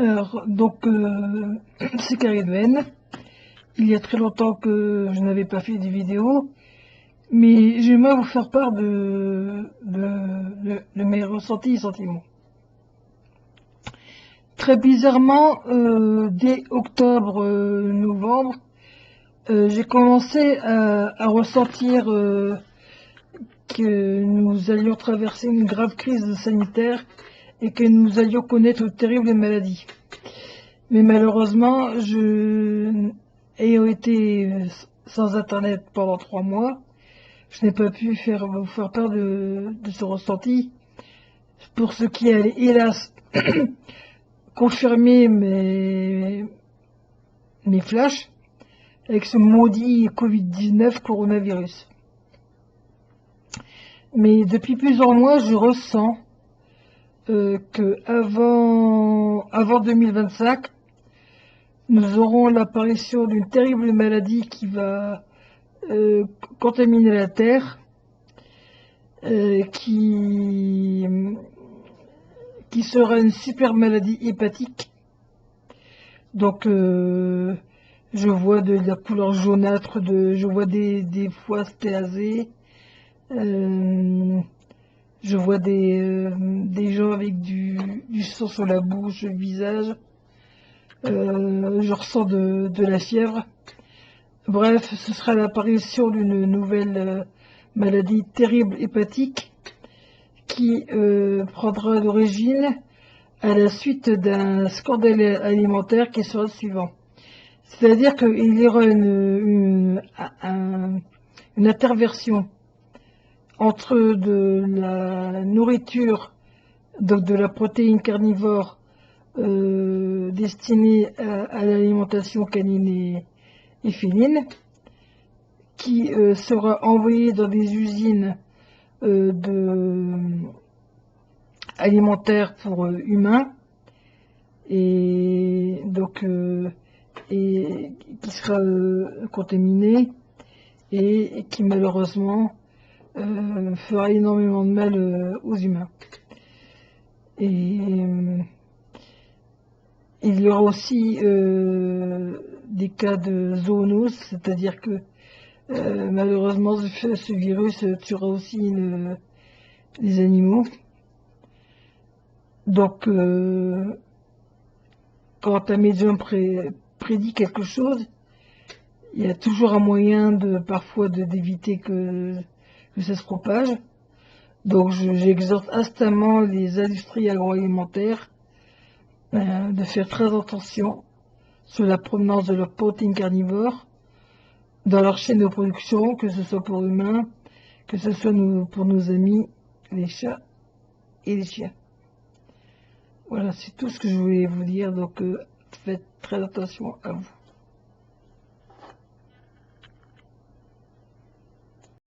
Alors, donc, c'est Karine. Il y a très longtemps que je n'avais pas fait des vidéos, mais j'aimerais vous faire part de mes ressentis et sentiments. Très bizarrement, dès octobre-novembre, j'ai commencé à ressentir que nous allions traverser une grave crise sanitaire et que nous allions connaître une terrible maladie. Mais malheureusement, ayant été sans internet pendant 3 mois, je n'ai pas pu vous faire part de ce ressenti. Pour ce qui a, hélas, confirmé mes flashs avec ce maudit Covid-19 coronavirus. Mais depuis plusieurs mois, je ressens que avant 2025, nous aurons l'apparition d'une terrible maladie qui va contaminer la Terre, qui sera une super maladie hépatique. Donc, je vois de la couleur jaunâtre, je vois des foies stéasées, je vois des gens avec du sang sur la bouche, le visage. Je ressens de la fièvre. Bref, ce sera l'apparition d'une nouvelle maladie terrible hépatique qui prendra l'origine à la suite d'un scandale alimentaire qui sera le suivant. C'est-à-dire qu'il y aura une interversion entre de la nourriture, donc de la protéine carnivore destinée à l'alimentation canine et féline, qui sera envoyée dans des usines alimentaires pour humains, et donc et qui sera contaminée et qui malheureusement fera énormément de mal aux humains. Et il y aura aussi des cas de zoonose, c'est-à-dire que malheureusement ce virus tuera aussi les animaux. Donc quand un médium prédit quelque chose, il y a toujours un moyen parfois d'éviter que ça se propage. Donc j'exhorte instamment les industries agroalimentaires de faire très attention sur la provenance de leur protéines carnivores dans leur chaîne de production, que ce soit pour humains, que ce soit pour nos amis, les chats et les chiens. Voilà, c'est tout ce que je voulais vous dire, donc faites très attention à vous.